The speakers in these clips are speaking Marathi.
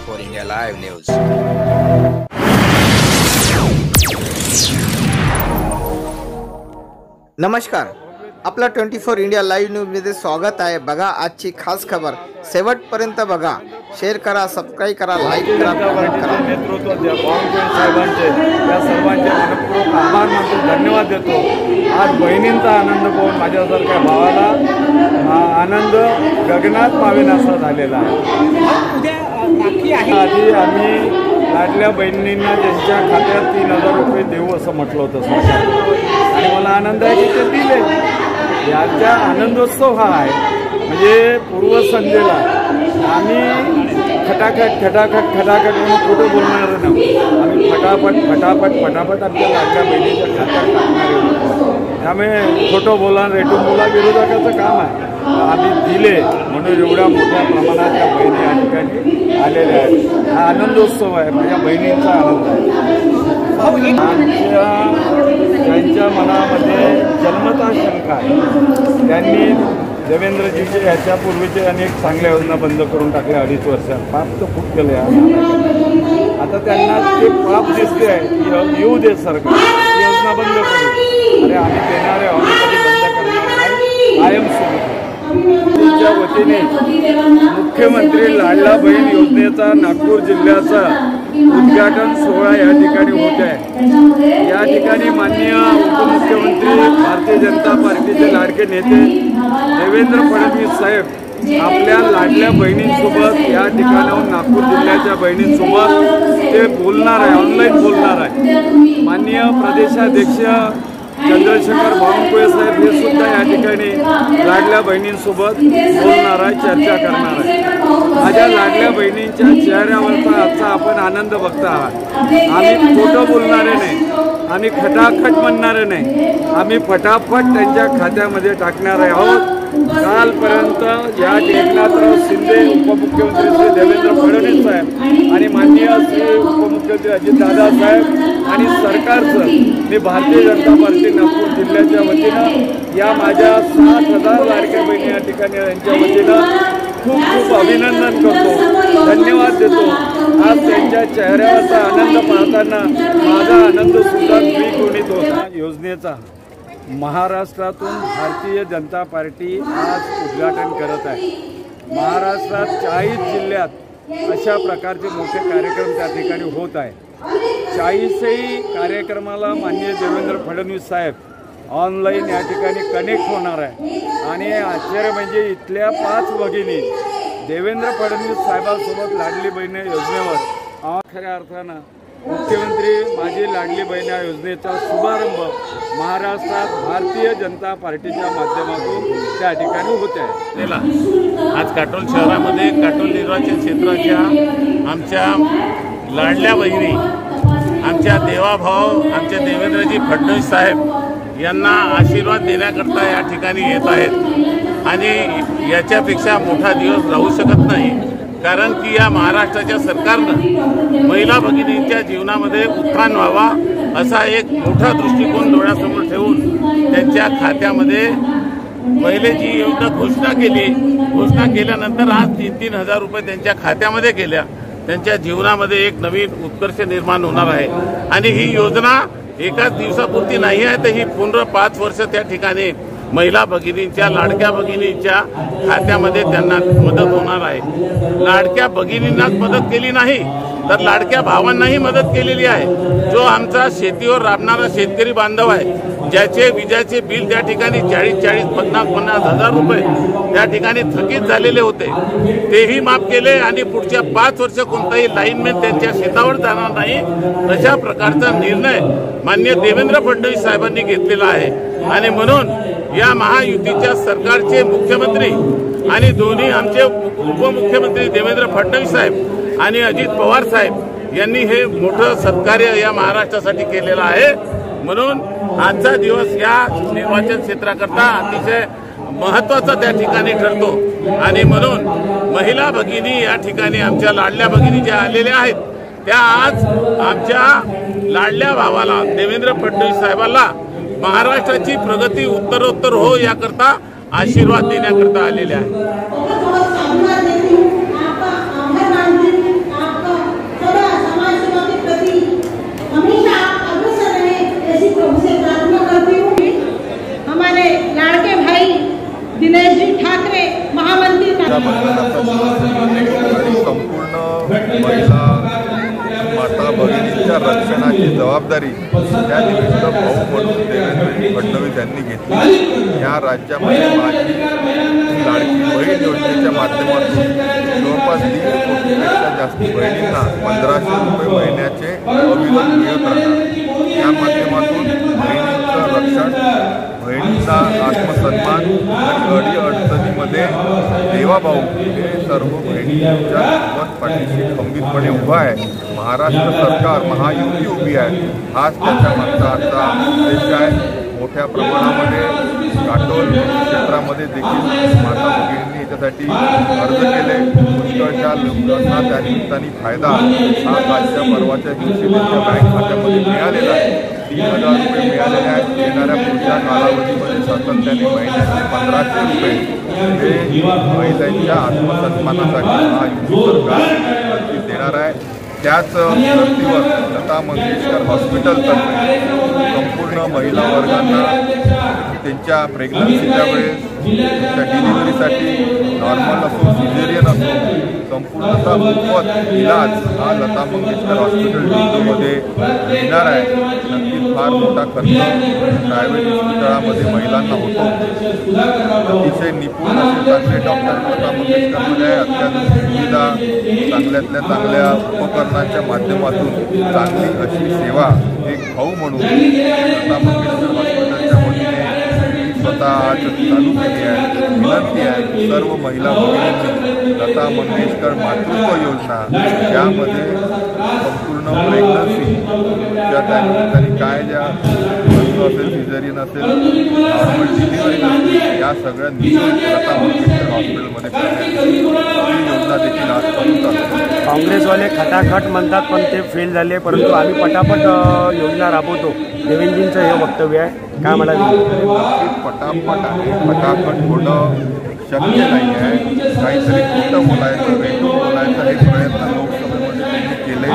24 इंडिया लाईव्ह न्यूज। नमस्कार, आपला 24 इंडिया लाईव्ह न्यूज मध्ये स्वागत आहे। बघा आजची खास खबर, शेवटपर्यंत बघा, शेअर करा, सबस्क्राइब करा, लाईक करा, कमेंट करा। नेतृत्व बावनकुळे साहेबांचे त्या सर्वांचे मनपूर्वक आभार मानतो, धन्यवाद देतो। आज बहिणींचा आनंद पाहून माझ्यासारख्या भावाला आनंद गगनात मावेनासा झालेला आहे। आधी आम्ही लाडल्या बहिणींना त्यांच्या खात्यात 3000 रुपये देऊ असं म्हटलं होतं सरकार, आणि मला आनंद आहे की ते दिले। याचा आनंदोत्सव हा आहे, म्हणजे पूर्वसंध्येला आम्ही खटाखट म्हणून खोटं बोलणार नाही, आम्ही फटाफट आमच्या लाडक्या बहिणीच्या खात्यात टाकणार आहे। त्यामुळे खोटं बोला, रेटून बोला विरोधकाचं काम आहे। आम्ही दिले म्हणून एवढ्या मोठ्या प्रमाणात त्या बहिणी या ठिकाणी आलेल्या आहेत। हा आनंदोत्सव आहे, माझ्या बहिणींचा आनंद आहे। त्यांच्या मनामध्ये जन्मता शंका आहे। त्यांनी देवेंद्रजीचे ह्याच्यापूर्वीचे अनेक चांगल्या योजना बंद करून टाकल्या 2.5 वर्षात। पाप तर खूप केलं आहे। आता त्यांना ते पाप दिसते आहे की येऊ दे सरकार, योजना बंद करू। अरे आम्ही देणारे आम्ही कधी बंद करणार नाही, कायम सुरू। च्या वतीने मुख्यमंत्री लाडला बहीण योजनेचा नागपूर जिल्ह्याचा उद्घाटन सोहळा या ठिकाणी होत आहे। या ठिकाणी माननीय उपमुख्यमंत्री भारतीय जनता पार्टीचे लाडके नेते देवेंद्र फडणवीस साहेब आपल्या लाडल्या बहिणींसोबत या ठिकाणाहून नागपूर जिल्ह्याच्या बहिणींसोबत ते बोलणार आहे, ऑनलाईन बोलणार आहे। माननीय प्रदेशाध्यक्ष चंद्रशेखर बावनकुळे साहेब हे सुद्धा या ठिकाणी लाडल्या बहिणींसोबत बोलणार आहे, चर्चा करणार आहे। माझ्या लाडल्या बहिणींच्या चेहऱ्यावरचा आजचा आपण आनंद बघता आहात। आम्ही खोटं बोलणारे नाही, आम्ही खटाखट म्हणणारे नाही, आम्ही फटाफट त्यांच्या खात्यामध्ये टाकणारे आहोत। कालपर्यंत या एकनाथराव शिंदे उपमुख्यमंत्री श्री देवेंद्र फडणवीस साहेब आणि माननीय श्री उपमुख्यमंत्री अजितदादा साहेब आणि सरकारचं मी भारतीय जनता पार्टी नागपूर जिल्ह्याच्या वतीनं या माझ्या 60,000 लाडक्या बहिणी या ठिकाणी यांच्या वतीनं खूप अभिनंदन करतो, धन्यवाद देतो। आज त्यांच्या चेहऱ्यावरचा आनंद पाहताना माझा आनंद सुद्धा द्विगुणित होता। योजनेचा महाराष्ट्रातून भारतीय जनता पार्टी आज उद्घाटन करत आहे। महाराष्ट्रात 40 जिल्ह्यात अशा प्रकारचे मोठे कार्यक्रम त्या ठिकाणी होत आहे। 40ही कार्यक्रमाला माननीय देवेंद्र फडणवीस साहेब ऑनलाईन या ठिकाणी कनेक्ट होणार आहे। आणि आश्चर्य म्हणजे इथल्या 5 भगिनी देवेंद्र फडणवीस साहेबांसोबत लाडली बहीण योजनेवर खऱ्या अर्थानं मुख्यमंत्री माझी लाडली बहीण या योजनेचा शुभारंभ महाराष्ट्रात भारतीय जनता पार्टीच्या माध्यमातून त्या ठिकाणी होत आहे। आज काटोल शहरामध्ये काटोल निर्वाचन क्षेत्राच्या आमच्या लाडल्या बहिणी, आमच्या देवाभाऊ, आमच्या देवेंद्रजी फडणवीस साहेब यांना आशीर्वाद देण्याकरता या ठिकाणी येत आहेत। आणि याच्यापेक्षा मोठा दिवस राहू शकत नाही, कारण की या महाराष्ट्राच्या सरकारनं महिला भगिनींच्या जीवनामध्ये उत्थान व्हावा असा एक मोठा दृष्टिकोन डोळ्यासमोर ठेवून त्यांच्या खात्यामध्ये पहिले जी योजना घोषणा केल्यानंतर आज 3-3 हजार रुपये त्यांच्या खात्यामध्ये गेल्या। त्यांच्या जीवनामध्ये एक नवीन उत्कर्ष निर्माण होणार आहे। आणि ही योजना एकाच दिवसापुरती नाही आहे, तर ही पूर्ण 5 वर्ष त्या ठिकाणी महिला भगिनींच्या, लाडक्या भगिनींच्या खात्यामध्ये त्यांना मदत होणार आहे। लाडक्या भगिनींनाच मदत केली नाही तर लाडक्या भावांनाही मदत केलेली आहे। जो आमचा शेतीवर राबणारा शेतकरी बांधव आहे, ज्याचे विजेचे बिल त्या ठिकाणी 40-40, 50-50 हजार रुपये त्या ठिकाणी थकीत झालेले होते, तेही माफ केले। आणि पुढच्या 5 वर्ष कोणताही लाईनमॅन त्यांच्या शेतावर जाणार नाही अशा प्रकारचा निर्णय माननीय देवेंद्र फडणवीस साहेबांनी घेतलेला आहे। आणि म्हणून या महायुतीच्या सरकारचे मुख्यमंत्री आणि दोन्ही आमचे उपमुख्यमंत्री देवेंद्र फडणवीस साहेब आणि अजित पवार साहेब यांनी हे मोठं सत्कार्य या महाराष्ट्रासाठी केलेलं आहे। म्हणून आजचा दिवस या निर्वाचन क्षेत्राकरता अतिशय महत्त्वाचा त्या ठिकाणी ठरतो। आणि म्हणून महिला भगिनी या ठिकाणी आमच्या लाडल्या भगिनी ज्या आलेल्या आहेत, त्या आज आमच्या लाडल्या भावाला देवेंद्र फडणवीस साहेबांना महाराष्ट्राची प्रगती उत्तरोत्तर हो याकरता आशीर्वाद देण्याकरता आलेले आहेत। ही जबाबदारी त्या निमित्त भाऊ म्हणून देवेंद्रजी फडणवीस यांनी घेतली। या राज्यामध्ये माझी लाडकी बहीण योजनेच्या माध्यमातून जवळपास 1.5 कोटीपेक्षा जास्त बहिणींना 1500 रुपये महिन्याचे अविरत मिळत राहतात। या माध्यमातून बहिणींचं रक्षण, बहिणींचा आत्मसन्मान आणि अडीअडचणीमध्ये देवाभाऊ हे सर्व बहिणींच्या सोबत पाठीशी खंबीरपणे उभा आहे। महाराष्ट्र सरकार, महायुती उभी आहे, हाच त्याच्या मागचा आजचा उद्देश आहे। मोठ्या प्रमाणामध्ये काटोल क्षेत्रामध्ये देखील माता भगिनींनी याच्यासाठी अर्ज केले। पुष्कळशा लोकांना त्या निमित्ताने फायदा हा कालच्या परवाच्या दिवशी त्यांच्या बँक खात्यामध्ये मिळालेला आहे। 3,000 रुपये मिळालेले आहेत। येणाऱ्या पुढच्या कालावधीमध्ये सातत्याने महिन्याचे 1500 रुपये हे महिलांच्या आत्मसन्मानासाठी हा युती सरकार देणार आहे। त्याच धर्तीवर लता मंगेशकर हॉस्पिटलतर्फे संपूर्ण महिला वर्गांना त्यांच्या प्रेग्नन्सीच्या वेळेस, त्यांच्या डिलिव्हरीसाठी नॉर्मल असो सिझेरियन असो संपूर्णतः मोफत इलाज हा लता मंगेशकर हॉस्पिटल डिंडोमध्ये मिळणार आहे। नक्कीच फार मोठा खर्च प्रायव्हेट हॉस्पिटलामध्ये महिलांना होतो। अतिशय निपुण असे चांगले डॉक्टर लता मंगेशकरमध्ये अत्याधुनिक सुविधा, चांगल्यातल्या चांगल्या उपकरणांच्या माध्यमातून चांगली अशी सेवा एक भाऊ म्हणून लता मंगेशकर हॉस्पिटलच्या वतीने स्वतः आज चालू केली आहे। विनंती आहे सर्व महिला भगिनींनी लता मंगेशकर मातृत्व योजना यामध्ये संपूर्ण प्रेग्नन्सी त्या निमित्ताने काय ज्या वस्तू असेल, सिझेरियन असेल, नॉर्मल डिलिव्हरी असेल, या सगळ्या निशुल्क लता मंगेशकर हॉस्पिटलमध्ये करण्याची ही योजना देखील आजपासून चालू। काँग्रेसवाले खटाखट म्हणतात पण ते फेल झाले, परंतु आम्ही पटापट योजना राबवतो, देवेंद्रजींचं हे वक्तव्य आहे। काय मला पटापट आहे, पटापट होणं शक्य नाही आहे। काहीतरी खोटं बोलायचं, रेटून बोलायचं हे प्रयत्न लोकसभेमध्ये त्यांनी केले।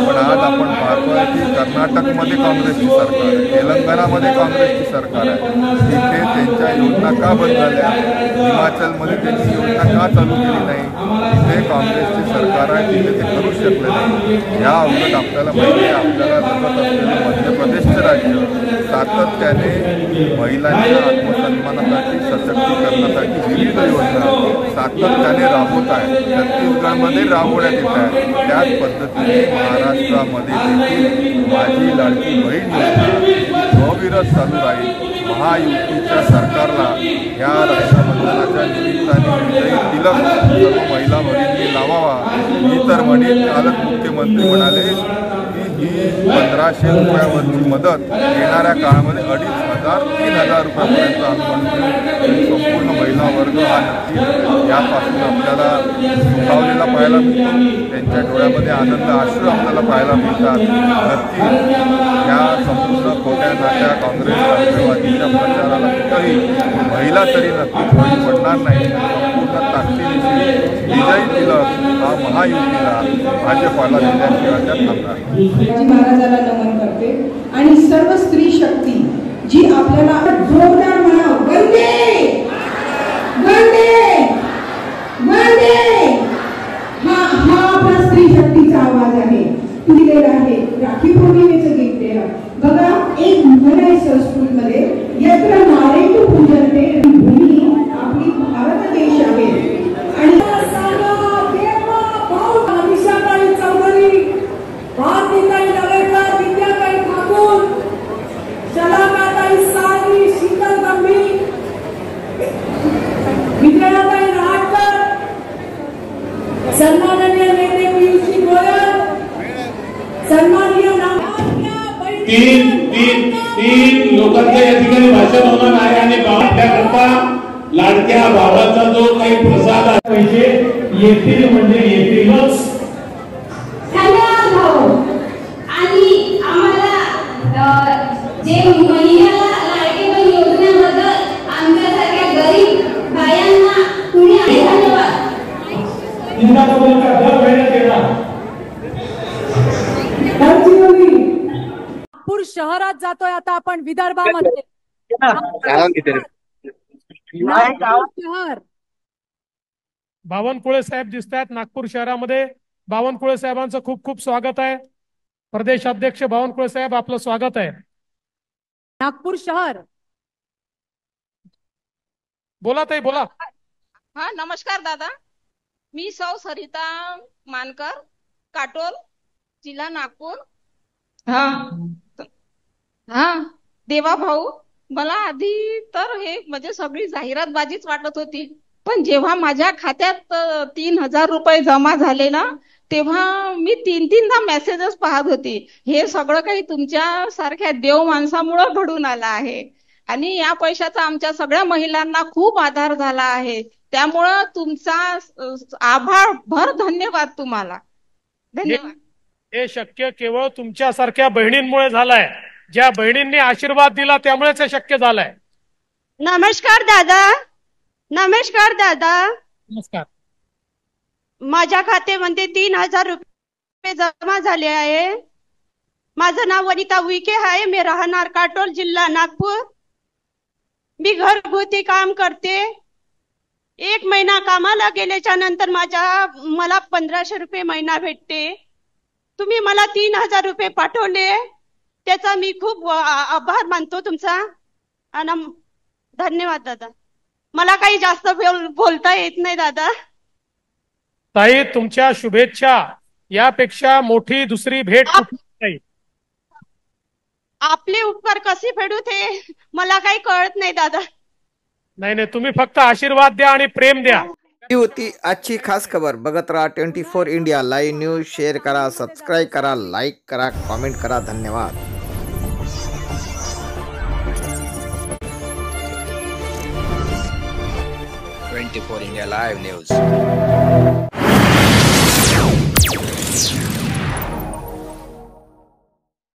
पण आज आपण पाहतोय की कर्नाटकमध्ये काँग्रेसची सरकार आहे, तेलंगणामध्ये काँग्रेसची सरकार आहे, तिथे त्यांच्या योजना का बंद झाल्या? हिमाचलमध्ये त्यांची योजना का चालू केली नाही? तिथे काँग्रेसची सरकार आहे, तिथे ते करू शकले नाही। या अवघड आपल्याला माहिती आहे, आपल्याला जगत असलेलं मध्य प्रदेशचं राज्य सातत्याने महिलांच्या आत्मसन्मानासाठी, सशक्तीकरणासाठी विविध योजना सातत्याने राबवत आहे। छत्तीसगडमध्ये राबवण्यात येत आहे। त्याच पद्धतीने महाराष्ट्रामध्ये देखील माझी लाडकी बहीण योजना अविरत चालू राहील। महायुतीच्या सरकारला या रक्षाबंधनाच्या निमित्ताने विजयी तिलक सर्व महिला भगिनींनी लावावा। मी तर म्हणेन, कालच मुख्यमंत्री म्हणाले की ही 1500 रुपयावरची मदत येणाऱ्या काळामध्ये 2,500 3,000 रुपयापर्यंत आपण संपूर्ण महिला वर्ग हा नक्की यापासून आपल्याला सुखावलेला पाहायला मिळतो। त्यांच्या डोळ्यामध्ये आनंद अश्रू आपल्याला पाहायला मिळतात। नक्की या संपूर्ण खोट्या नाट्या काँग्रेस राष्ट्रवादीच्या प्रचाराला कुठंही महिला तरी नक्कीच बळी पडणार नाही। संपूर्ण ताकदीनिशी विजयी तिलक हा महायुतीला, भाजपाला दिल्याशिवाय त्या थांबणार नाही। महाराजाला नमन करते आणि सर्व स्त्री शक्ती जी आपल्याला जोरदार म्हणा, वंदे वंदे वंदे, हा आपला स्त्री शक्तीचा आवाज आहे, दिलेला आहे। राखी पौर्णिमेचं गीत ते बघा, एक म्हण आहे संस्कृतमध्ये, यत्र नारेतु पूजन्ते, भूमी आपली भारत देश आहे। आणि सन्माननीय नेते पियुषजी गोयल, सन्माननीय तीन लोकांच्या या ठिकाणी भाषण होणार आहे आणि त्याकरता लाडक्या भावाचा जो काही प्रसाद आहे पैसे येतील म्हणजे येतीलच। आणि आम्हाला जे महिला लाडकी बहीण योजनेबद्दल आमच्यासारख्या गरीब बायांना तुम्ही धन्यवाद। नागपूर शहरात जातोय आता आपण, विदर्भामध्ये शहर बावनकुळे साहेब दिसत आहेत नागपूर शहरामध्ये। बावनकुळे साहेबांचं खूप खूप स्वागत आहे। प्रदेशाध्यक्ष बावनकुळे साहेब, आपलं स्वागत आहे. नागपूर शहर. बोला ताई, बोला. हा, नमस्कार दादा. मी सौ सरिता मानकर, काटोल, जिल्हा नागपूर. हा देवा भाऊ, मला आधी तर हे म्हणजे सगळी जाहिरातबाजीच वाटत होती, पण जेव्हा माझ्या खात्यात 3,000 रुपये जमा झाले ना, तेव्हा मी तीनदा मेसेजेस पाहत होती. हे सगळं काही तुमच्या सारख्या देव माणसामुळे घडून आलं आहे आणि या पैशाचा आमच्या सगळ्या महिलांना खूप आधार झाला आहे. त्यामुळं तुमचा आभार भर धन्यवाद तुम्हाला. धन्यवाद. हे शक्य केवळ तुमच्यासारख्या बहिणींमुळे झालंय. ज्या बहिणींनी आशीर्वाद दिला त्यामुळेच हे शक्य झालंय. नमस्कार दादा. नमस्कार दादा. नमस्कार. माझ्या खात्यामध्ये 3,000 रुपये जमा झाले आहे. माझं नाव वनिता उईके आहे. मी राहणार काटोल, जिल्हा नागपूर. मी घरगुती काम करते. 1 महिना कामाला गेल्याच्या नंतर मला 1,500 रुपये महिना भेटते. तुम्ही मला 3,000 रुपये पाठवले, त्याचा मी खूप आभार मानतो तुमचा. आणि धन्यवाद दादा. मला काही जास्त बोलता येत नाही दादा. ताई, तुमच्या शुभेच्छा यापेक्षा मोठी दुसरी भेट नाही. आपले उपकार कसे फेडू ते मला काही कळत नाही दादा. नाही, तुम्ही फक्त आशीर्वाद द्या आणि प्रेम द्या. ही होती आजची खास खबर. बघत राहा 24 इंडिया लाईव्ह न्यूज. शेअर करा, सबस्क्राईब करा, लाईक करा, कॉमेंट करा. धन्यवाद. 24 India Live News.